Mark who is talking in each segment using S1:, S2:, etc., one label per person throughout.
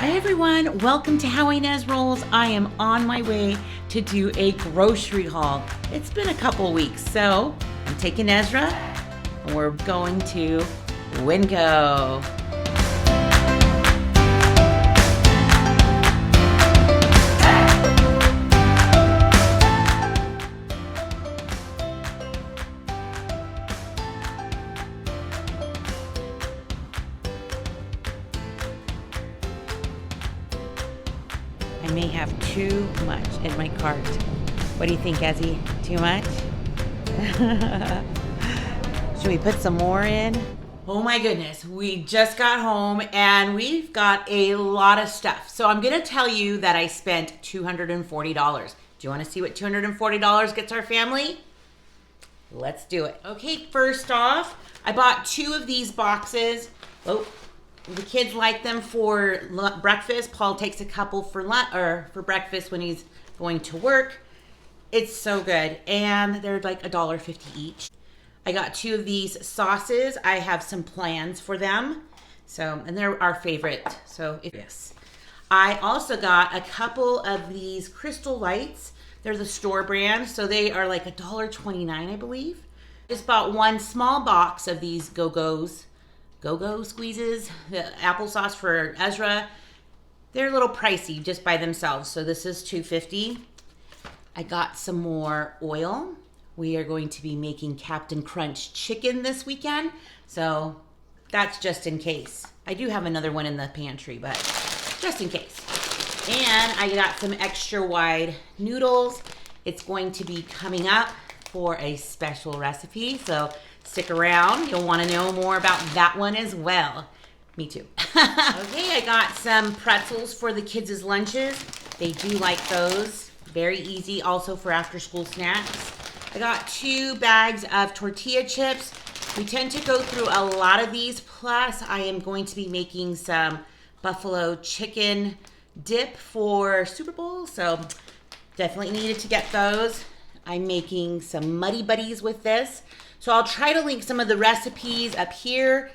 S1: Hi everyone, welcome to How Ines Rolls. I am on my way to do a grocery haul. It's been a couple weeks, so I'm taking Ezra and we're going to WinCo. I may have too much in my cart. What do you think, Ezzy? Too much? Should we put some more in? Oh my goodness, we just got home and we've got a lot of stuff. So I'm gonna tell you that I spent $240. Do you wanna see what $240 gets our family? Let's do it. Okay, first off, I bought 2 of these boxes. Oh, the kids like them for breakfast. Paul takes a couple for lunch or for breakfast when he's going to work. It's so good, and they're like $1.50 each. I got 2 of these sauces. I have some plans for them, and they're our favorite. Yes. I also got a couple of these Crystal Lights. They're the store brand, so they are like $1.29, I believe. Just bought 1 small box of these Go-Go squeezes, the applesauce for Ezra. They're a little pricey just by themselves, so this is $2.50. I got some more oil. We are going to be making Captain Crunch chicken this weekend, so that's just in case. I do have another one in the pantry, but just in case. And I got some extra wide noodles. It's going to be coming up for a special recipe, so stick around. You'll want to know more about that one as well. Me too. Okay, I got some pretzels for the kids' lunches. They do like those. Very easy also for after school snacks. I got 2 bags of tortilla chips. We tend to go through a lot of these. Plus, I am going to be making some buffalo chicken dip for Super Bowl. So definitely needed to get those. I'm making some Muddy Buddies with this. So I'll try to link some of the recipes up here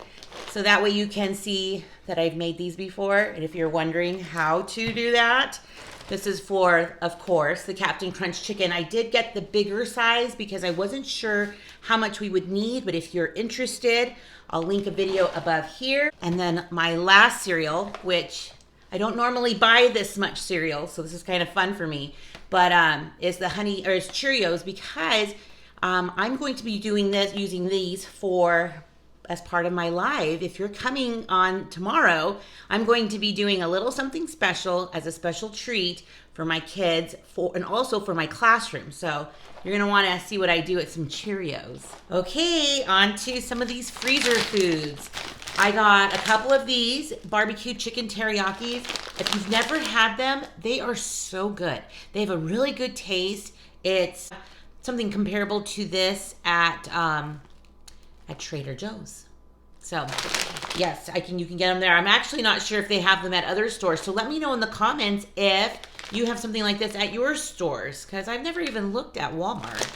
S1: so that way you can see that I've made these before. And if you're wondering how to do that, this is for, of course, the Captain Crunch chicken. I did get the bigger size because I wasn't sure how much we would need, but if you're interested, I'll link a video above here. And then my last cereal, which I don't normally buy this much cereal, so this is kind of fun for me, but is Cheerios because I'm going to be using these as part of my live. If you're coming on tomorrow, I'm going to be doing a little something special as a special treat for my kids and also for my classroom. So you're gonna wanna see what I do with some Cheerios. Okay, on to some of these freezer foods. I got a couple of these barbecue chicken teriyakis. If you've never had them, they are so good. They have a really good taste. It's something comparable to this at Trader Joe's. So yes, you can get them there. I'm actually not sure if they have them at other stores. So let me know in the comments if you have something like this at your stores, because I've never even looked at Walmart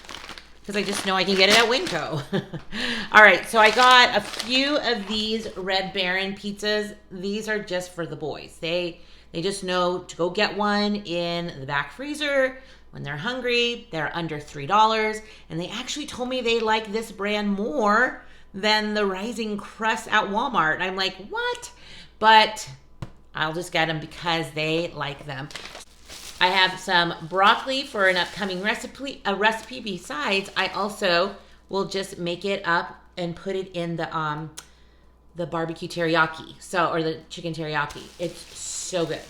S1: because I just know I can get it at WinCo. All right, so I got a few of these Red Baron pizzas. These are just for the boys. They just know to go get one in the back freezer when they're hungry. They're under $3, and they actually told me they like this brand more than the Rising Crust at Walmart. I'm like, what? But I'll just get them because they like them. I have some broccoli for an upcoming recipe. Besides, I also will just make it up and put it in the barbecue teriyaki, or the chicken teriyaki. It's so good.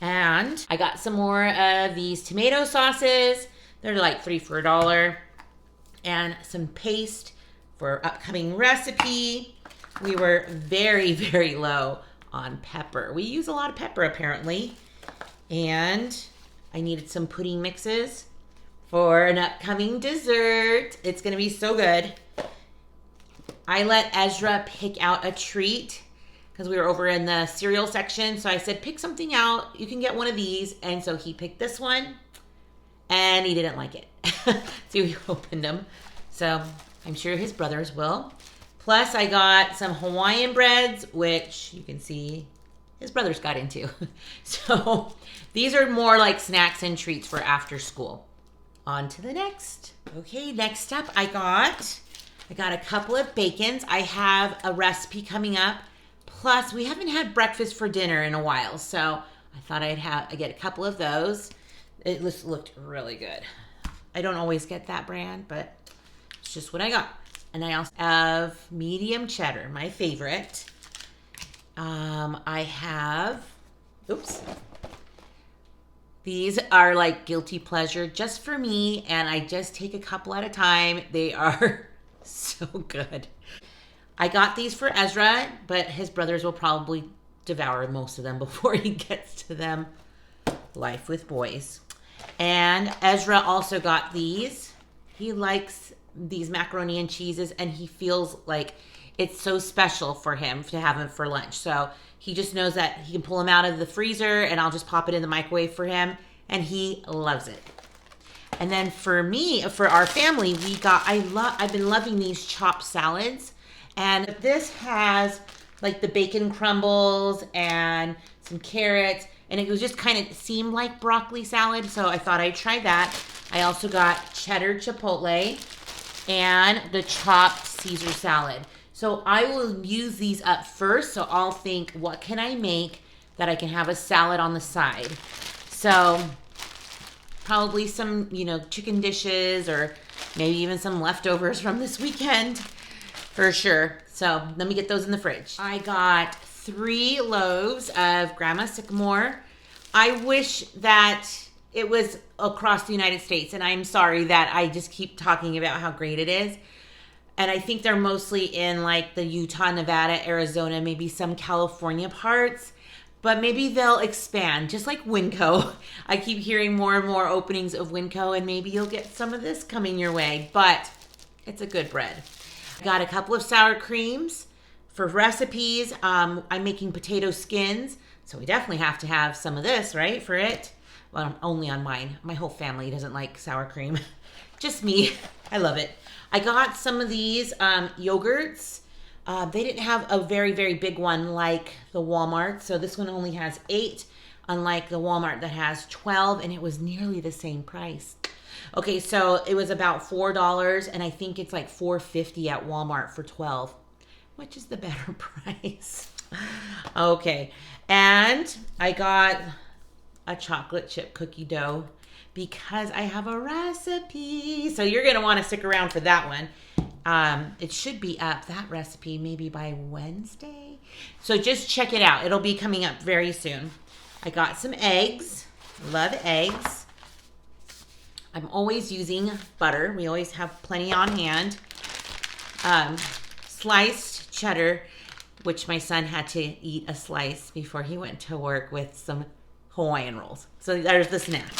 S1: And I got some more of these tomato sauces. They're like 3 for $1. And some paste for upcoming recipe. We were very, very low on pepper. We use a lot of pepper apparently. And I needed some pudding mixes for an upcoming dessert. It's gonna be so good. I let Ezra pick out a treat because we were over in the cereal section. So I said, pick something out. You can get one of these. And so he picked this one and he didn't like it. So we opened them. So I'm sure his brothers will. Plus I got some Hawaiian breads, which you can see his brothers got into. So these are more like snacks and treats for after school. On to the next. Okay, next up I got a couple of bacons. I have a recipe coming up. Plus, we haven't had breakfast for dinner in a while, so I thought I'd get a couple of those. It just looked really good. I don't always get that brand, but it's just what I got. And I also have medium cheddar, my favorite. I have, these are like guilty pleasure just for me, and I just take a couple at a time. They are so good. I got these for Ezra, but his brothers will probably devour most of them before he gets to them. Life with boys. And Ezra also got these. He likes these macaroni and cheeses, and he feels like it's so special for him to have them for lunch. So he just knows that he can pull them out of the freezer, and I'll just pop it in the microwave for him, and he loves it. And then for me, for our family, I've been loving these chopped salads. And this has like the bacon crumbles and some carrots, and it was just kind of seemed like broccoli salad, so I thought I'd try that. I also got cheddar chipotle and the chopped Caesar salad. So I will use these up first, so I'll think, what can I make that I can have a salad on the side? So probably some, chicken dishes, or maybe even some leftovers from this weekend for sure. So let me get those in the fridge. I got 3 loaves of Grandma Sycamore. I wish that it was across the United States, and I'm sorry that I just keep talking about how great it is. And I think they're mostly in like the Utah, Nevada, Arizona, maybe some California parts. But maybe they'll expand, just like WinCo. I keep hearing more and more openings of WinCo, and maybe you'll get some of this coming your way. But it's a good bread. I got a couple of sour creams for recipes. I'm making potato skins, so we definitely have to have some of this, right, for it. Well, only on mine. My whole family doesn't like sour cream. Just me. I love it. I got some of these yogurts. They didn't have a very, very big one like the Walmart. So this one only has 8, unlike the Walmart that has 12, and it was nearly the same price. Okay, so it was about $4, and I think it's like $4.50 at Walmart for 12, which is the better price. Okay, and I got a chocolate chip cookie dough because I have a recipe. So you're going to want to stick around for that one. It should be up, that recipe, maybe by Wednesday. So just check it out. It'll be coming up very soon. I got some eggs. Love eggs. I'm always using butter. We always have plenty on hand. Sliced cheddar, which my son had to eat a slice before he went to work, with some Hawaiian rolls. So there's the snack.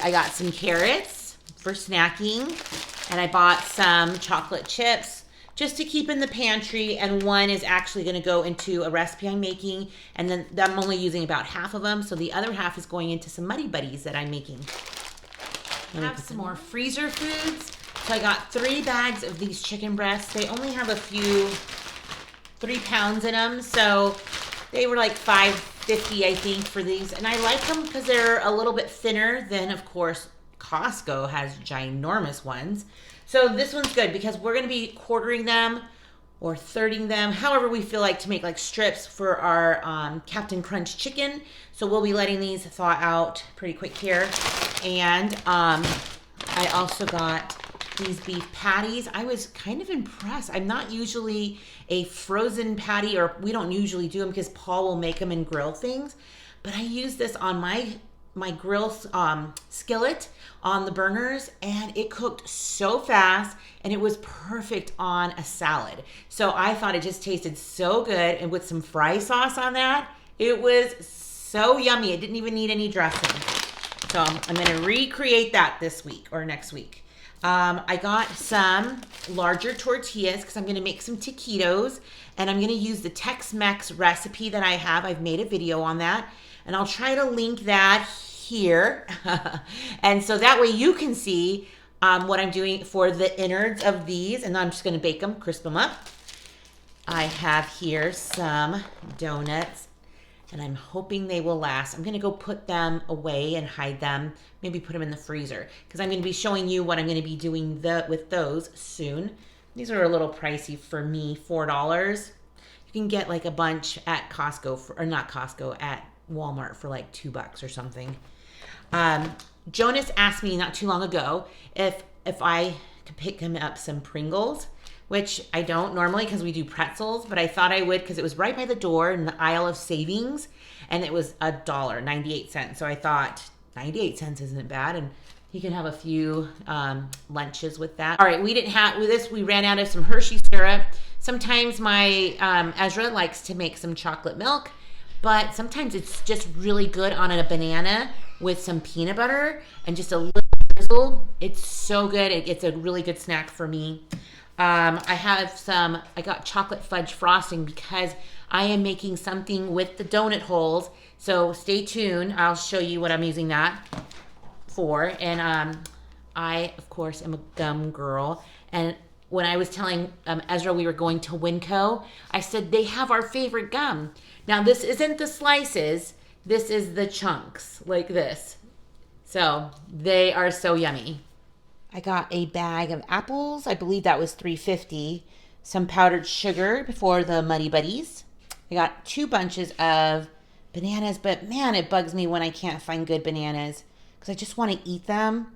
S1: I got some carrots for snacking, and I bought some chocolate chips just to keep in the pantry, and one is actually going to go into a recipe I'm making, and then I'm only using about half of them, so the other half is going into some Muddy Buddies that I'm making. I have some more freezer foods. So I got 3 bags of these chicken breasts. They only have 3 pounds in them, so they were like $5.50, I think, for these. And I like them because they're a little bit thinner than, of course, Costco has ginormous ones. So this one's good because we're going to be quartering them or thirding them, however we feel like, to make like strips for our Captain Crunch chicken. So we'll be letting these thaw out pretty quick here. And I also got these beef patties. I was kind of impressed. I'm not usually a frozen patty, or we don't usually do them because Paul will make them and grill things. But I used this on my grill skillet on the burners, and it cooked so fast, and it was perfect on a salad. So I thought it just tasted so good, and with some fry sauce on that, it was so yummy. It didn't even need any dressing. So I'm going to recreate that this week or next week. I got some larger tortillas because I'm going to make some taquitos, and I'm going to use the Tex-Mex recipe that I have. I've made a video on that, and I'll try to link that here. And so that way you can see what I'm doing for the innards of these, and I'm just going to bake them, crisp them up. I have here some donuts. and I'm hoping they will last. I'm gonna go put them away and hide them, maybe put them in the freezer, because I'm gonna be showing you what I'm gonna be doing with those soon. These are a little pricey for me, $4. You can get like a bunch at Costco, or not Costco, at Walmart for like $2 or something. Jonas asked me not too long ago if I could pick him up some Pringles, which I don't normally because we do pretzels, but I thought I would because it was right by the door in the aisle of savings, and it was $1.98. So I thought 98 cents isn't bad, and he can have a few lunches with that. All right, we didn't have with this. We ran out of some Hershey syrup. Sometimes my Ezra likes to make some chocolate milk, but sometimes it's just really good on a banana with some peanut butter and just a little drizzle. It's so good. It's a really good snack for me. I got chocolate fudge frosting because I am making something with the donut holes. So stay tuned. I'll show you what I'm using that for. And I, of course, am a gum girl. And when I was telling Ezra we were going to WinCo, I said they have our favorite gum. Now, this isn't the slices. This is the chunks, like this. So they are so yummy. I got a bag of apples. I believe that was $3.50. Some powdered sugar for the Muddy Buddies. I got 2 bunches of bananas, but man, it bugs me when I can't find good bananas because I just want to eat them,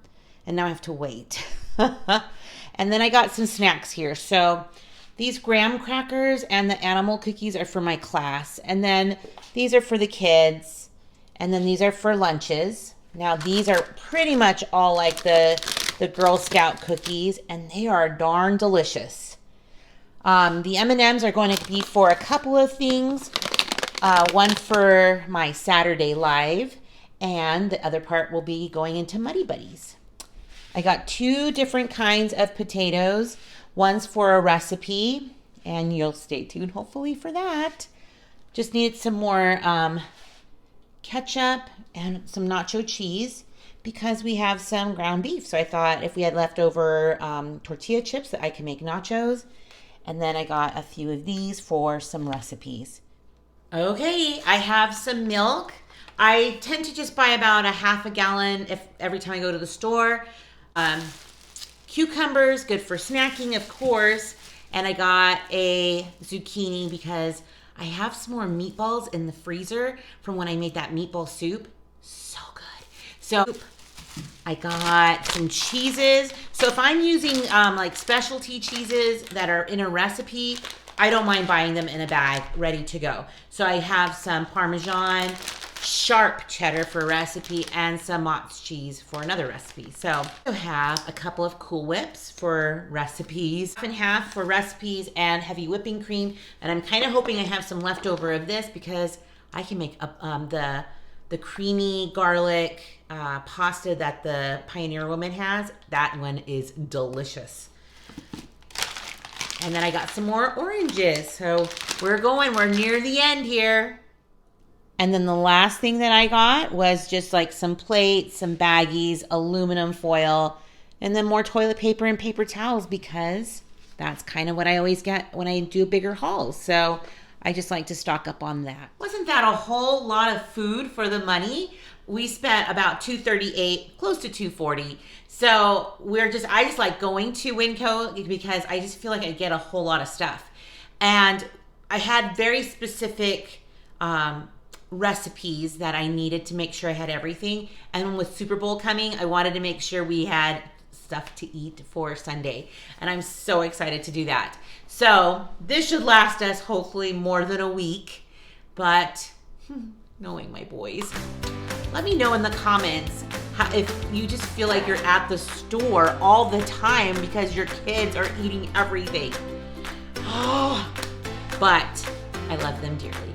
S1: and now I have to wait. And then I got some snacks here. So these graham crackers and the animal cookies are for my class, and then these are for the kids, and then these are for lunches. Now these are pretty much all like the Girl Scout cookies, and they are darn delicious. The M&Ms are going to be for a couple of things. One for my Saturday live, and the other part will be going into Muddy Buddies. I got 2 different kinds of potatoes. One's for a recipe, and you'll stay tuned hopefully for that. Just needed some more ketchup and some nacho cheese because we have some ground beef. So I thought if we had leftover tortilla chips that I can make nachos. And then I got a few of these for some recipes. Okay, I have some milk. I tend to just buy about a half a gallon every time I go to the store. Cucumbers, good for snacking, of course. And I got a zucchini because I have some more meatballs in the freezer from when I made that meatball soup. So good. So I got some cheeses. So if I'm using like specialty cheeses that are in a recipe, I don't mind buying them in a bag ready to go. So I have some Parmesan, sharp cheddar for a recipe, and some Mott's cheese for another recipe. So I have a couple of Cool Whips for recipes, half and half for recipes, and heavy whipping cream. And I'm kind of hoping I have some leftover of this because I can make the creamy garlic pasta that the Pioneer Woman has. That one is delicious. And then I got some more oranges. So we're near the end here. And then the last thing that I got was just like some plates, some baggies, aluminum foil, and then more toilet paper and paper towels because that's kind of what I always get when I do bigger hauls. So I just like to stock up on that. Wasn't that a whole lot of food for the money? We spent about $238, close to $240. So I just like going to WinCo because I just feel like I get a whole lot of stuff. And I had very specific recipes that I needed to make sure I had everything. And with Super Bowl coming, I wanted to make sure we had stuff to eat for Sunday. And I'm so excited to do that. So this should last us hopefully more than a week. But knowing my boys, let me know in the comments if you just feel like you're at the store all the time because your kids are eating everything. Oh, but I love them dearly.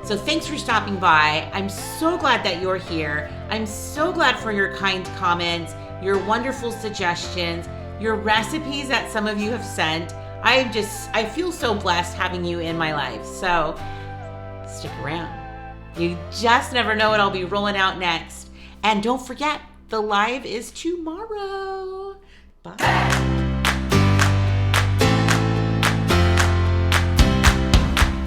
S1: So thanks for stopping by. I'm so glad that you're here. I'm so glad for your kind comments, your wonderful suggestions, your recipes that some of you have sent. I feel so blessed having you in my life. So stick around. You just never know what I'll be rolling out next. And don't forget, the live is tomorrow. Bye.